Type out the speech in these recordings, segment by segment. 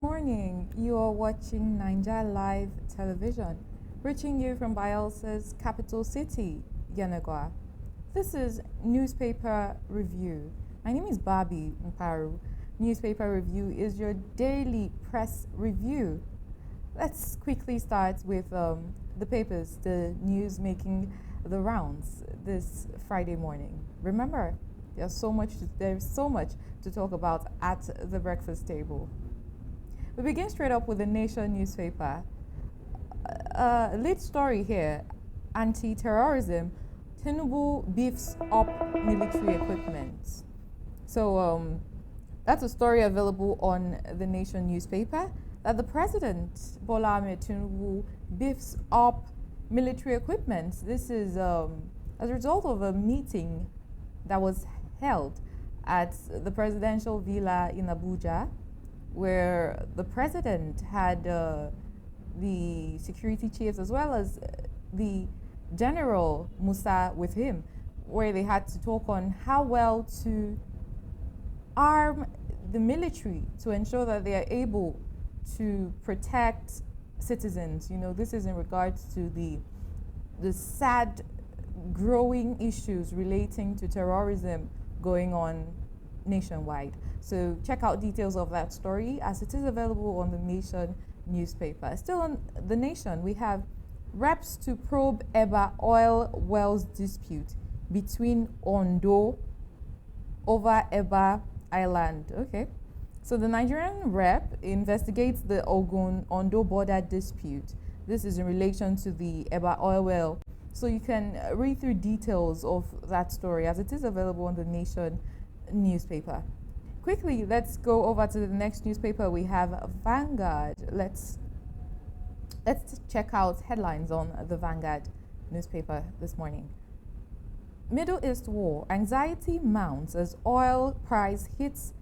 Morning, you are watching Niger Live Television, reaching you from Bielsa's capital city, Yenagoa. This is Newspaper Review. My name is Barbie Mkparu. Newspaper Review is your daily press review. Let's quickly start with the papers, the news making the rounds this Friday morning. Remember, there's so much to talk about at the breakfast table. We begin straight up with the Nation newspaper. Lead story here: anti-terrorism. Tinubu beefs up military equipment. So that's a story available on the Nation newspaper. That the president Bola Ahmed Tinubu beefs up military equipment. This is as a result of a meeting that was held at the presidential villa in Abuja, where the president had the security chiefs as well as the General Musa with him, where they had to talk on how well to arm the military to ensure that they are able to protect citizens. You know, this is in regards to the sad growing issues relating to terrorism going on nationwide. So check out details of that story as it is available on the Nation newspaper. Still on the Nation, we have reps to probe Eba oil wells dispute between Ondo over Eba Island. Okay. So the Nigerian rep investigates the Ogun-Ondo border dispute. This is in relation to the Eba oil well. So you can read through details of that story as it is available on the Nation newspaper. Quickly, let's go over to the next newspaper. We have Vanguard. Let's check out headlines on the Vanguard newspaper this morning. Middle East war. Anxiety mounts as oil price hits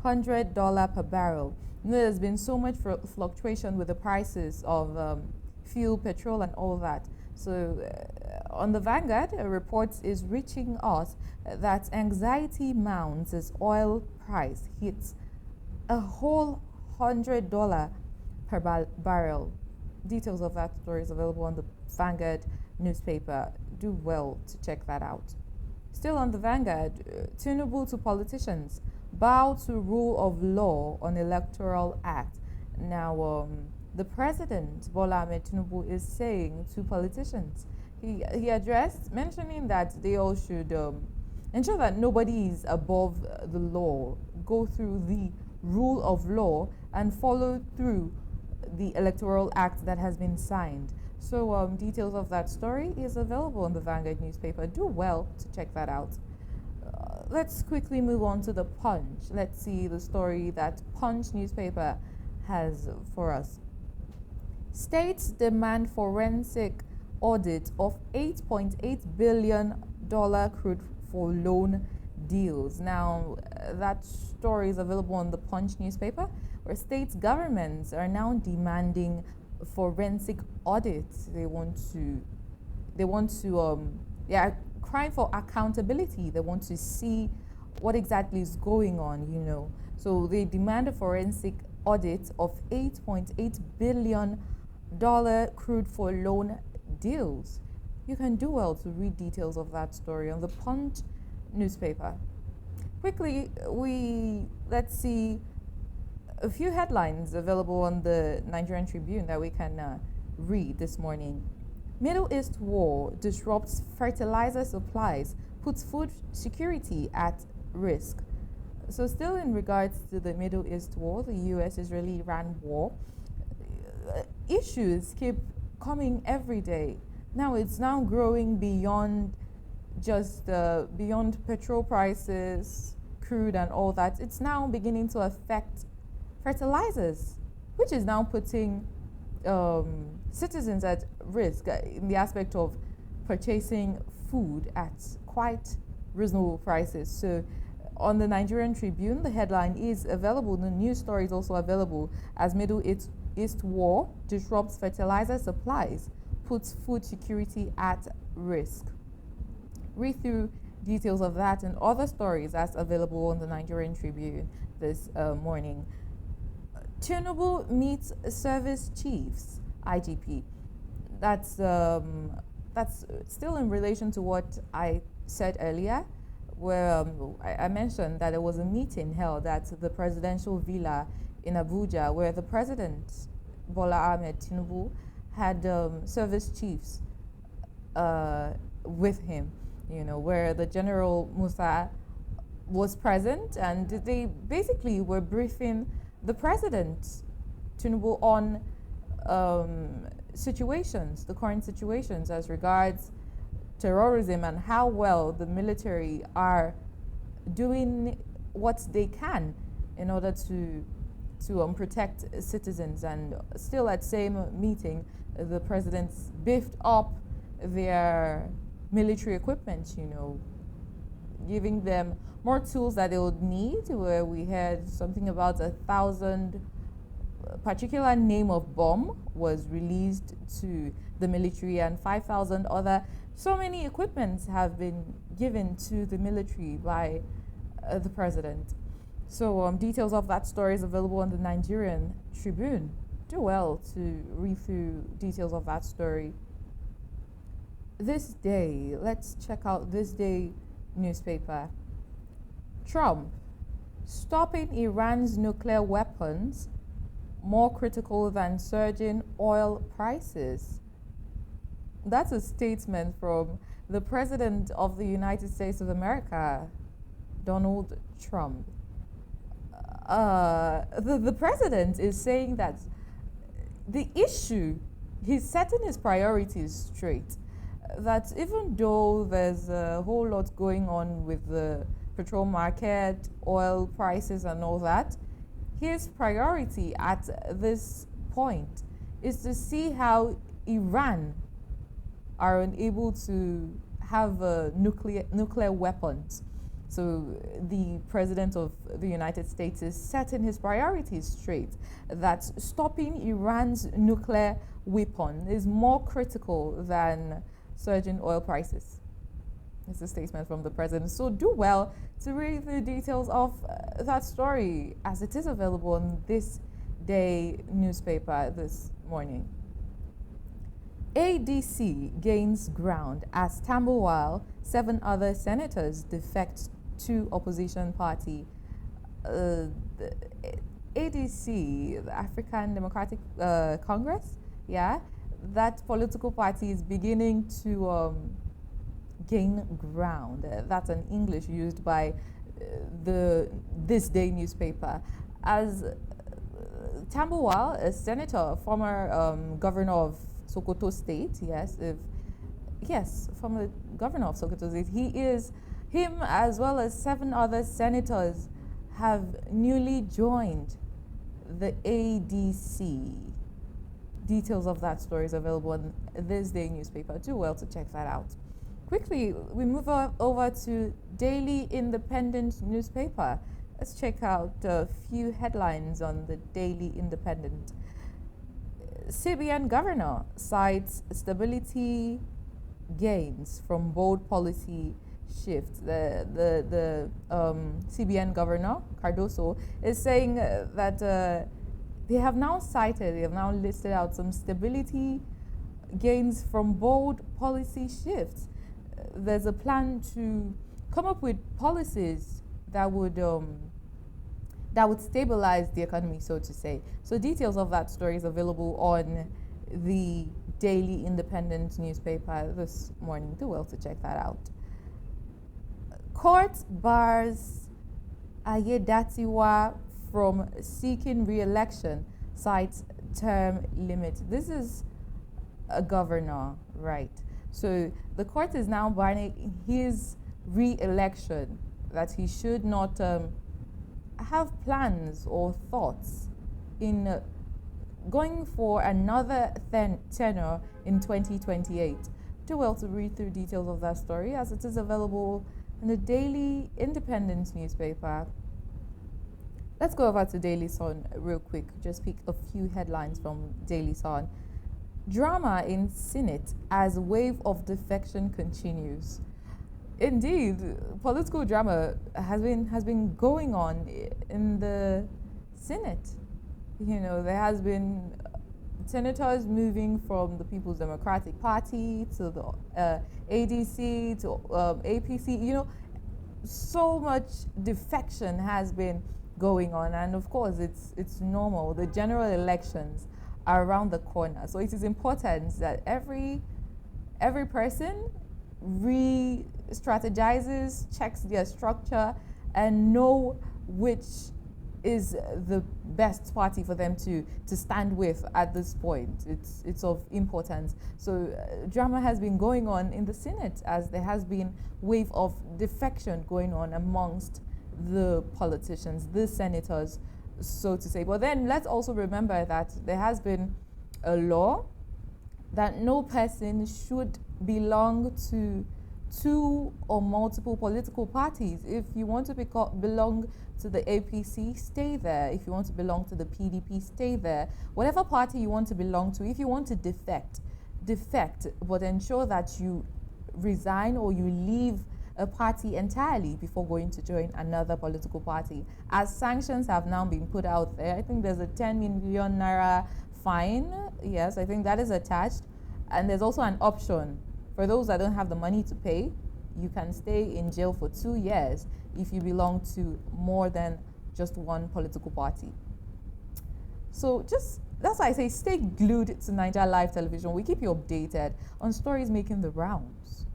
$100 per barrel. There's been so much fluctuation with the prices of fuel, petrol, and all that. So on the Vanguard, a report is reaching us that anxiety mounts as oil price hits a whole $100 per barrel. Details of that story is available on the Vanguard newspaper. Do well to check that out. Still on the Vanguard, Tinubu to politicians, bow to rule of law on electoral act. Now, the president, Bola Ahmed Tinubu, is saying to politicians, he addressed, mentioning that they all should ensure that nobody is above the law, go through the rule of law, and follow through the electoral act that has been signed. So details of that story is available in the Vanguard newspaper. Do well to check that out. Let's quickly move on to the Punch. Let's see the story that Punch newspaper has for us. States demand forensic audit of $8.8 billion crude for loan deals. Now, that story is available on the Punch newspaper, where state governments are now demanding forensic audits. They are crying for accountability. They want to see what exactly is going on, you know. So they demand a forensic audit of $8.8 billion crude for loan deals. You can do well to read details of that story on the Punch newspaper. Quickly, let's see a few headlines available on the Nigerian Tribune that we can read this morning. Middle East war disrupts fertilizer supplies, puts food security at risk. So still in regards to the Middle East war, the US-Israeli-Iran war, issues keep coming every day. Now it's now growing beyond just beyond petrol prices, crude and all that. It's now beginning to affect fertilizers, which is now putting citizens at risk in the aspect of purchasing food at quite reasonable prices. So on the Nigerian Tribune, the headline is available. The news story is also available as Middle East war disrupts fertilizer supplies, puts food security at risk. Read through details of that and other stories that's available on the Nigerian Tribune this morning. Tinubu meets service chiefs, IGP. That's still in relation to what I said earlier, where I mentioned that there was a meeting held at the presidential villa in Abuja, where the president Bola Ahmed Tinubu had service chiefs with him. Where the General Musa was present, and they basically were briefing the president Tinubu on the current situations as regards terrorism and how well the military are doing what they can in order to protect citizens. And still at same meeting, the presidents beefed up their military equipment, giving them more tools that they would need, where we had something about 1,000 particular name of bomb was released to the military, and 5,000 other. So many equipments have been given to the military by the president. So details of that story is available on the Nigerian Tribune. Do well to read through details of that story. This day, let's check out this day newspaper. Trump, stopping Iran's nuclear weapons more critical than surging oil prices. That's a statement from the President of the United States of America, Donald Trump. The President is saying that the issue, he's setting his priorities straight. That even though there's a whole lot going on with the petrol market, oil prices and all that, his priority at this point is to see how Iran are unable to have nuclear weapons. So the President of the United States is setting his priorities straight, that stopping Iran's nuclear weapon is more critical than surging oil prices. It's a statement from the president. So do well to read the details of that story, as it is available in this day newspaper this morning. ADC gains ground as Tambuwal, 7 other senators defect to opposition party. The ADC, the African Democratic Congress, that political party is beginning to gain ground. That's an English used by this day newspaper. As Tambuwal, a senator, former governor of Sokoto State, former governor of Sokoto State, him as well as 7 other senators have newly joined the ADC. Details of that story is available in this day newspaper. Do well to check that out. Quickly, we move over to Daily Independent newspaper. Let's check out a few headlines on the Daily Independent. CBN governor cites stability gains from bold policy shift. The CBN governor, Cardoso, is saying that they have now listed out some stability gains from bold policy shifts. There's a plan to come up with policies that would stabilize the economy, so to say. So details of that story is available on the Daily Independent newspaper this morning. Do well to check that out. Court bars Ayedatiwa from seeking re-election, cites term limit. This is a governor, right? So the court is now barring his re-election, that he should not have plans or thoughts in going for another tenure in 2028. Do well to read through details of that story, as it is available in the Daily Independent newspaper. Let's go over to Daily Sun real quick. Just pick a few headlines from Daily Sun. Drama in Senate as wave of defection continues. Indeed, political drama has been going on in the Senate. There has been senators moving from the People's Democratic Party to the ADC to APC. So much defection has been going on, and of course it's normal. The general elections are around the corner, so it is important that every person re-strategizes, checks their structure, and know which is the best party for them to stand with at this point. It's of importance. So drama has been going on in the Senate, as there has been wave of defection going on amongst the politicians, the senators, so to say. But then let's also remember that there has been a law that no person should belong to two or multiple political parties. If you want to belong to the APC, stay there. If you want to belong to the PDP, stay there. Whatever party you want to belong to, if you want to defect, but ensure that you resign or you leave a party entirely before going to join another political party. As sanctions have now been put out there, I think there's a 10 million naira fine. Yes, I think that is attached. And there's also an option for those that don't have the money to pay. You can stay in jail for 2 years if you belong to more than just one political party. So that's why I say stay glued to Niger Live Television. We keep you updated on stories making the rounds.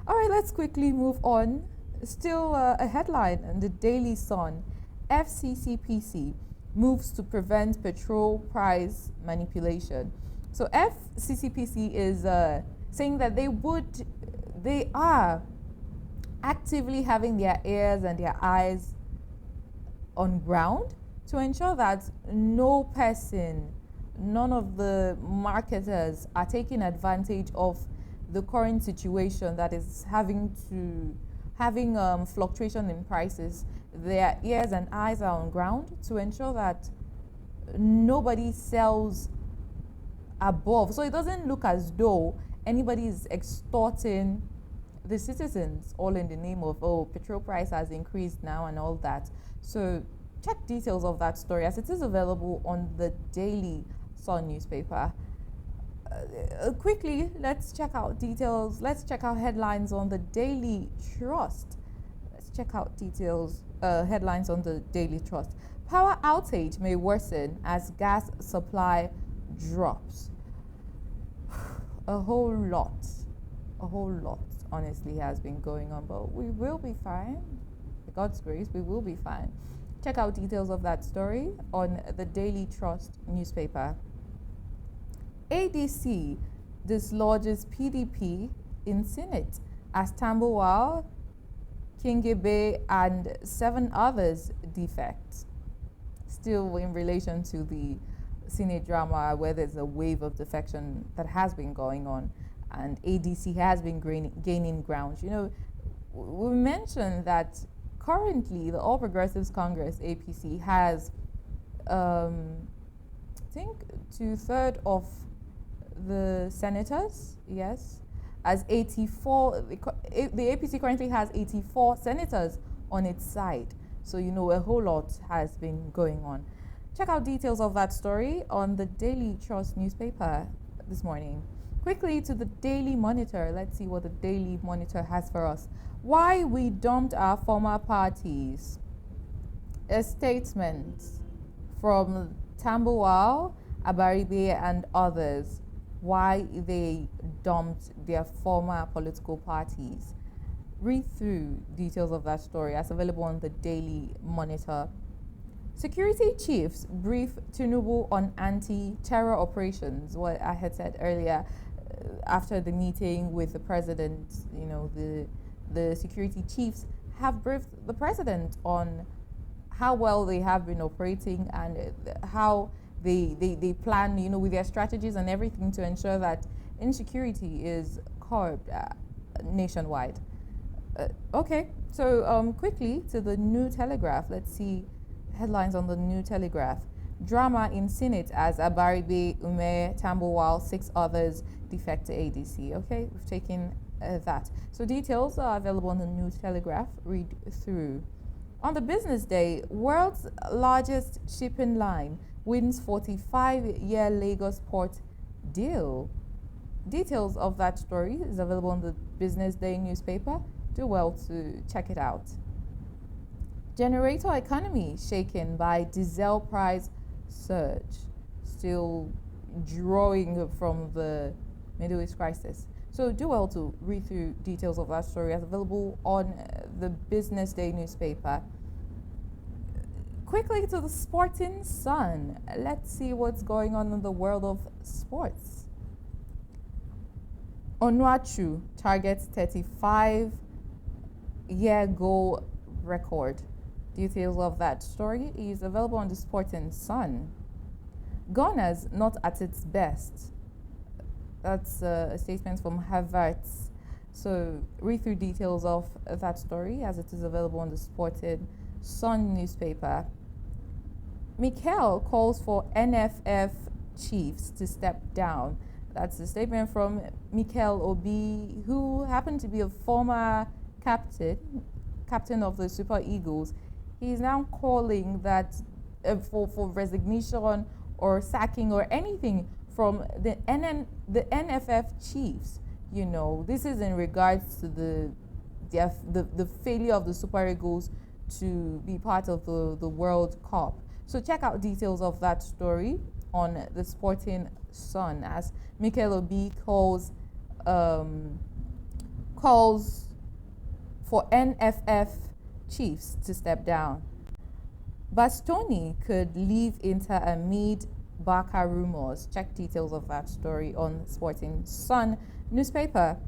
All right, let's quickly move on. Still a headline in the Daily Sun. FCCPC moves to prevent petrol price manipulation. So FCCPC is saying that they are actively having their ears and their eyes on ground to ensure that no person, none of the marketers are taking advantage of the current situation that is having fluctuation in prices. Their ears and eyes are on ground to ensure that nobody sells above. So it doesn't look as though anybody is extorting the citizens, all in the name of, petrol price has increased now and all that. So check details of that story, as it is available on the Daily Sun newspaper. Quickly, let's check out details. Let's check out headlines on the Daily Trust. Let's check out details, headlines on the Daily Trust. Power outage may worsen as gas supply drops. A whole lot, honestly, has been going on, but we will be fine. With God's grace, we will be fine. Check out details of that story on the Daily Trust newspaper. ADC dislodges PDP in Senate as Tambuwal, Kingebe, and 7 others defect. Still in relation to the Senate drama, where there's a wave of defection that has been going on, and ADC has been gaining ground. We mentioned that currently the All Progressives Congress, APC, has, I think, 2/3 of the senators, yes, as 84. The APC currently has 84 senators on its side. So, a whole lot has been going on. Check out details of that story on the Daily Trust newspaper this morning. Quickly to the Daily Monitor. Let's see what the Daily Monitor has for us. Why we dumped our former parties. A statement from Tambuwal, Abaribe, and others. Why they dumped their former political parties. Read through details of that story as available on the Daily Monitor. Security chiefs brief Tinubu on anti-terror operations. What I had said earlier, after the meeting with the president, the security chiefs have briefed the president on how well they have been operating and how they plan, with their strategies and everything to ensure that insecurity is curbed nationwide. Okay, so quickly to the New Telegraph. Let's see headlines on the New Telegraph. Drama in Senate as Abaribe, Ume, Tambuwal, 6 others defect to ADC. Okay, we've taken that. So details are available on the New Telegraph. Read through. On the business day, world's largest shipping line wins 45-year Lagos port deal. Details of that story is available on the Business Day newspaper. Do well to check it out. Generator economy shaken by diesel price surge, still drawing from the Middle East crisis. So do well to read through details of that story as available on the Business Day newspaper. Quickly to the Sporting Sun. Let's see what's going on in the world of sports. Onuachu targets 35-year goal record. Details of that story is available on the Sporting Sun. Ghana's not at its best. That's a statement from Havertz. So read through details of that story as it is available on the Sporting Sun newspaper. Mikel calls for NFF chiefs to step down. That's a statement from Mikel Obi, who happened to be a former captain of the Super Eagles. He's now calling that for resignation or sacking or anything from the NFF chiefs. You know, this is in regards to the failure of the Super Eagles to be part of the World Cup. So check out details of that story on the Sporting Sun as Mikel Obi calls for NFF chiefs to step down. Bastoni could leave Inter amid Barca rumors. Check details of that story on Sporting Sun newspaper.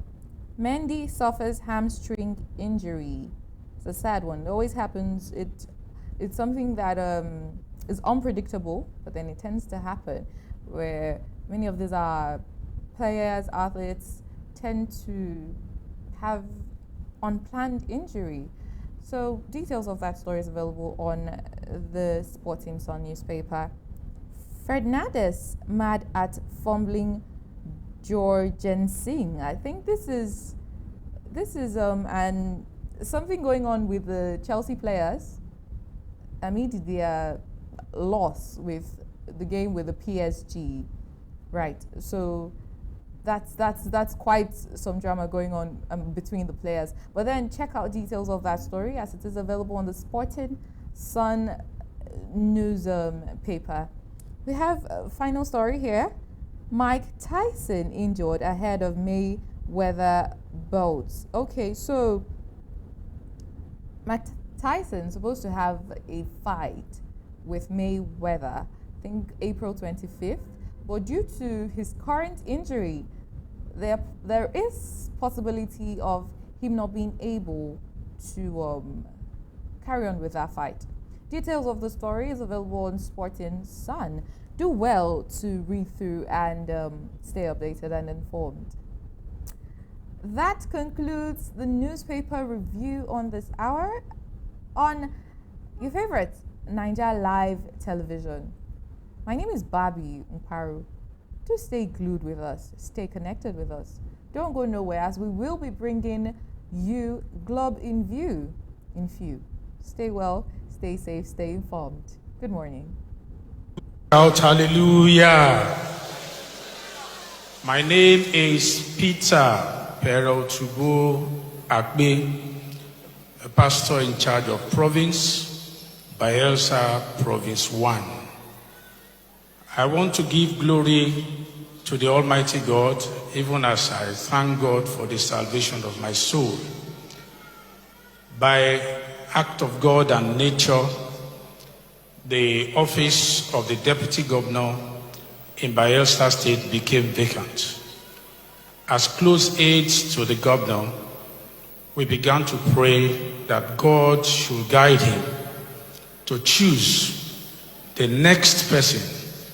Mendy suffers hamstring injury. It's a sad one. It always happens. It's something that is unpredictable, but then it tends to happen where many of these are players, athletes tend to have unplanned injury. So details of that story is available on the Sporting Sun newspaper. Fernandes mad at fumbling Jorgensen. I think this is and something going on with the Chelsea players amid their loss with the game with the PSG. Right. So that's quite some drama going on between the players. But then check out details of that story as it is available on the Sporting Sun news paper. We have a final story here. Mike Tyson injured ahead of Mayweather bouts. Okay, so Mike Tyson supposed to have a fight with Mayweather, I think April 25th. But due to his current injury, there is possibility of him not being able to carry on with that fight. Details of the story is available on Sporting Sun. Do well to read through and stay updated and informed. That concludes the newspaper review on this hour on your favorite Niger Live television. My name is Barbie Mkparu. Do stay glued with us, stay connected with us. Don't go nowhere as we will be bringing you Globe in View in few. Stay well, stay safe, stay informed. Good morning. Out, hallelujah. My name is Peter Perotubo Akbe, a pastor in charge of province, Bayelsa Province 1. I want to give glory to the Almighty God, even as I thank God for the salvation of my soul. By act of God and nature, the office of the Deputy Governor in Bayelsa State became vacant. As close aides to the governor, we began to pray that God should guide him to choose the next person